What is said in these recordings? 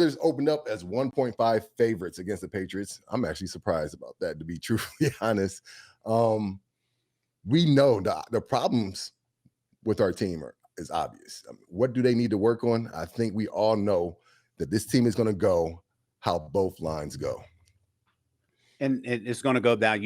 Steelers opened up as 1.5 favorites against the Patriots. I'm actually surprised about that, to be truthfully honest. We know the problems with our team is obvious. I mean, what do they need to work on? I think we all know that this team is going to go how both lines go. And it's going to go down.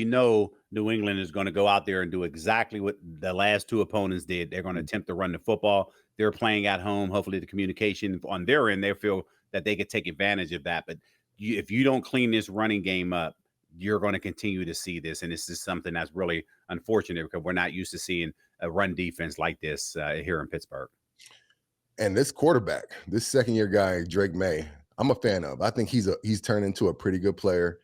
New England is going to go out there and do exactly what the last two opponents did. They're going to attempt to run the football. They're playing at home. Hopefully the communication on their end, they feel that they could take advantage of that. But if you don't clean this running game up, you're going to continue to see this. And this is something that's really unfortunate because we're not used to seeing a run defense like this here in Pittsburgh. And this quarterback, this second-year guy, Drake May, I'm a fan of. I think he's turned into a pretty good player.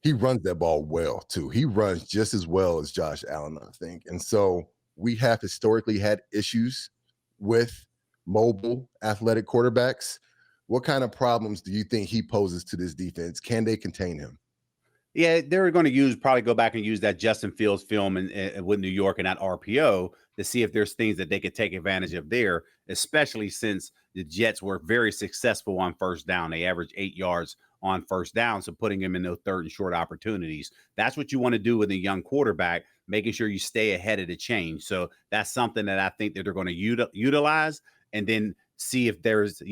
He runs that ball well, too. He runs just as well as Josh Allen, I think. And so we have historically had issues with mobile, athletic quarterbacks. What kind of problems do you think he poses to this defense? Can they contain him? Yeah, they're going to probably go back and use that Justin Fields film with New York and that RPO to see if there's things that they could take advantage of there, especially since the Jets were very successful on first down. They averaged 8 yards on first down, so putting him in those third and short opportunities. That's what you want to do with a young quarterback, making sure you stay ahead of the change. So that's something that I think that they're going to utilize, and then see if there's,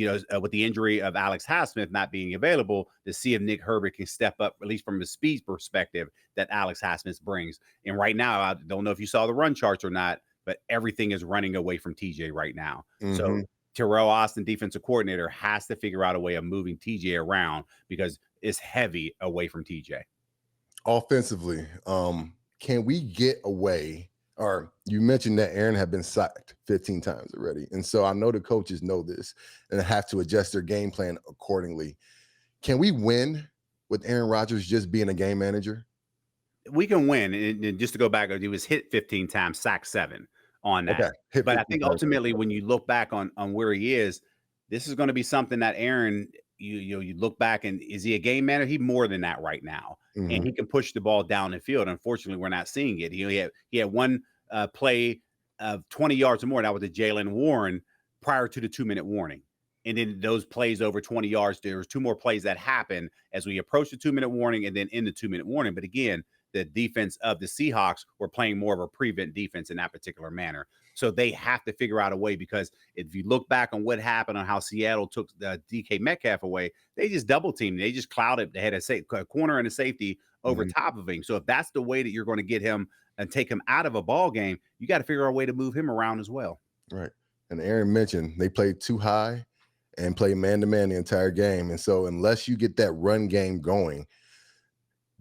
with the injury of Alex Highsmith not being available, to see if Nick Herbert can step up, at least from the speed perspective that Alex Highsmith brings. And right now, I don't know if you saw the run charts or not, but everything is running away from TJ right now. Mm-hmm. So Terrell Austin, defensive coordinator, has to figure out a way of moving TJ around because it's heavy away from TJ. Offensively, can we get away? Or you mentioned that Aaron had been sacked 15 times already. And so I know the coaches know this and have to adjust their game plan accordingly. Can we win with Aaron Rodgers just being a game manager? We can win. And just to go back, he was hit 15 times, sacked 7 on that. Okay. But I think ultimately when you look back on where he is, this is going to be something that Aaron, you look back and is he a game manager? He's more than that right now. Mm-hmm. And he can push the ball down the field. Unfortunately, we're not seeing it. He had one play of 20 yards or more. That was a Jaylen Warren prior to the 2-minute warning. And then those plays over 20 yards, there was 2 more plays that happened as we approached the 2-minute warning and then in the 2-minute warning. But again, the defense of the Seahawks were playing more of a prevent defense in that particular manner. So they have to figure out a way, because if you look back on what happened on how Seattle took DK Metcalf away, they just double teamed. They just clouded. They had a corner and a safety over top of him. So if that's the way that you're going to get him and take him out of a ball game, you got to figure out a way to move him around as well. Right. And Aaron mentioned they played too high and played man-to-man the entire game. And so unless you get that run game going,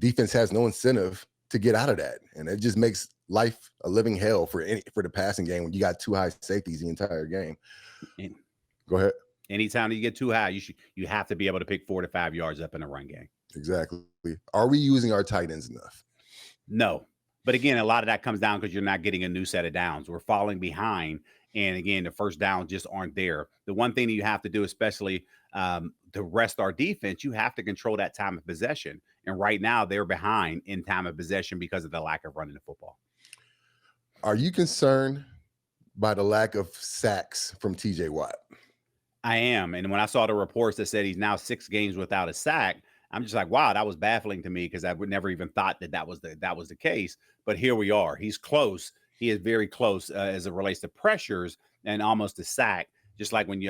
defense has no incentive to get out of that. And it just makes life a living hell for the passing game when you got 2 high safeties the entire game. Go ahead. Anytime you get too high, you have to be able to pick 4 to 5 yards up in the run game. Exactly. Are we using our tight ends enough? No. But again, a lot of that comes down because you're not getting a new set of downs. We're falling behind. And again, the first downs just aren't there. The one thing that you have to do, especially to rest our defense, you have to control that time of possession. And right now they're behind in time of possession because of the lack of running the football. Are you concerned by the lack of sacks from TJ Watt? I am. And when I saw the reports that said he's now 6 games without a sack, I'm just like, wow, that was baffling to me because I would never even thought that was the case. But here we are. He's close. He is very close as it relates to pressures and almost a sack. Just like when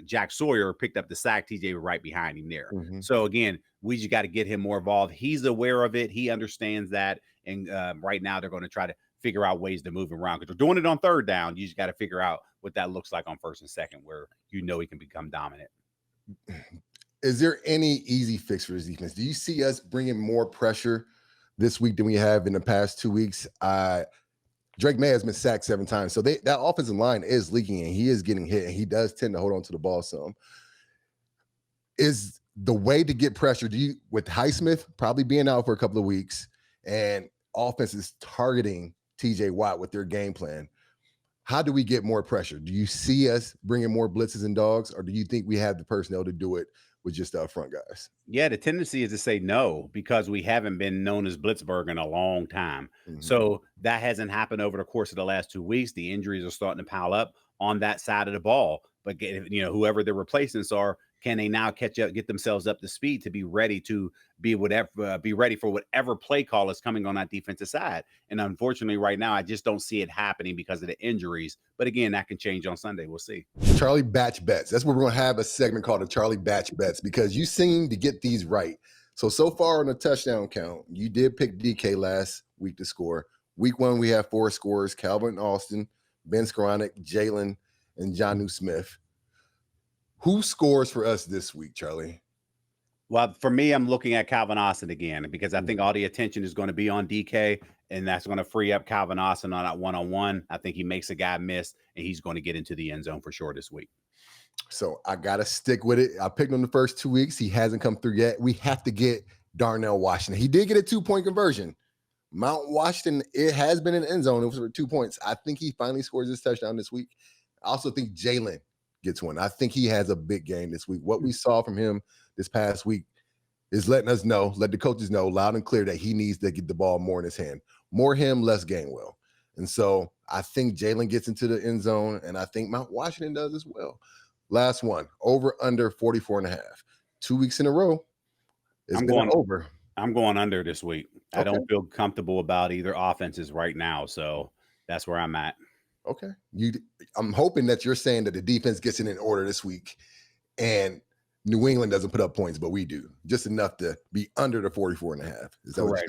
Jack Sawyer picked up the sack, TJ was right behind him there. Mm-hmm. So again, we just got to get him more involved. He's aware of it. He understands that. And right now they're going to try to figure out ways to move him around because they're doing it on third down. You just got to figure out what that looks like on first and second, where he can become dominant. Is there any easy fix for his defense? Do you see us bringing more pressure this week than we have in the past 2 weeks? Drake May has been sacked 7 times. So that offensive line is leaking and he is getting hit and he does tend to hold on to the ball some. Is the way to get pressure, with Highsmith probably being out for a couple of weeks and offense is targeting TJ Watt with their game plan, how do we get more pressure? Do you see us bringing more blitzes and dogs, or do you think we have the personnel to do it with just the front guys? Yeah, the tendency is to say no because we haven't been known as Blitzburg in a long time. Mm-hmm. So that hasn't happened over the course of the last 2 weeks. The injuries are starting to pile up on that side of the ball. But whoever the replacements are, can they now catch up, get themselves up to speed to be ready be ready for whatever play call is coming on that defensive side. And unfortunately, right now, I just don't see it happening because of the injuries. But again, that can change on Sunday. We'll see. Charlie Batch Bets. That's where we're going to have a segment called the Charlie Batch Bets, because you seem to get these right. So far on the touchdown count, you did pick DK last week to score. Week 1, we have 4 scorers: Calvin Austin, Ben Skoranek, Jalen, and Jonnu Smith. Who scores for us this week, Charlie? Well, for me, I'm looking at Calvin Austin again, because I think all the attention is going to be on DK, and that's going to free up Calvin Austin on that one-on-one. I think he makes a guy miss, and he's going to get into the end zone for sure this week. So I got to stick with it. I picked him the first 2 weeks. He hasn't come through yet. We have to get Darnell Washington. He did get a 2-point conversion. Mount Washington, it has been in the end zone. It was for 2 points. I think he finally scores his touchdown this week. I also think Jalen gets one. I think he has a big game this week. What we saw from him this past week is letting us know, let the coaches know loud and clear that he needs to get the ball more in his hand. More him, less Gainwell. And so I think Jalen gets into the end zone, and I think Mount Washington does as well. Last one, over under 44.5. 2 weeks in a row. I'm going over. I'm going under this week. Okay. I don't feel comfortable about either offenses right now, so that's where I'm at. Okay. I'm hoping that you're saying that the defense gets in order this week and New England doesn't put up points, but we do. Just enough to be under the 44.5. Is that correct?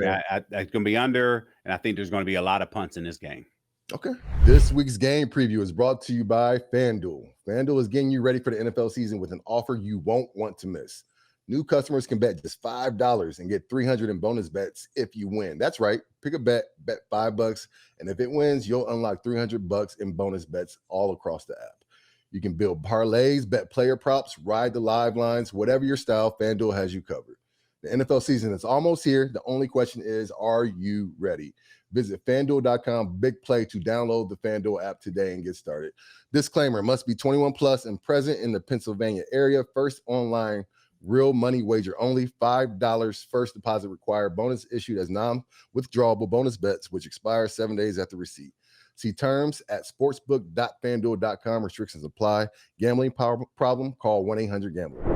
It's going to be under, and I think there's going to be a lot of punts in this game. Okay. This week's game preview is brought to you by FanDuel. FanDuel is getting you ready for the NFL season with an offer you won't want to miss. New customers can bet just $5 and get $300 in bonus bets if you win. That's right. Pick a bet $5, and if it wins, you'll unlock $300 in bonus bets all across the app. You can build parlays, bet player props, ride the live lines, whatever your style, FanDuel has you covered. The NFL season is almost here. The only question is, are you ready? Visit FanDuel.com, big play to download the FanDuel app today and get started. Disclaimer, must be 21 plus and present in the Pennsylvania area. First online real money wager only. $5 first deposit required. Bonus issued as non-withdrawable bonus bets, which expire 7 days after receipt. See terms at sportsbook.fanduel.com. Restrictions apply. Gambling problem? Call 1-800-GAMBLER.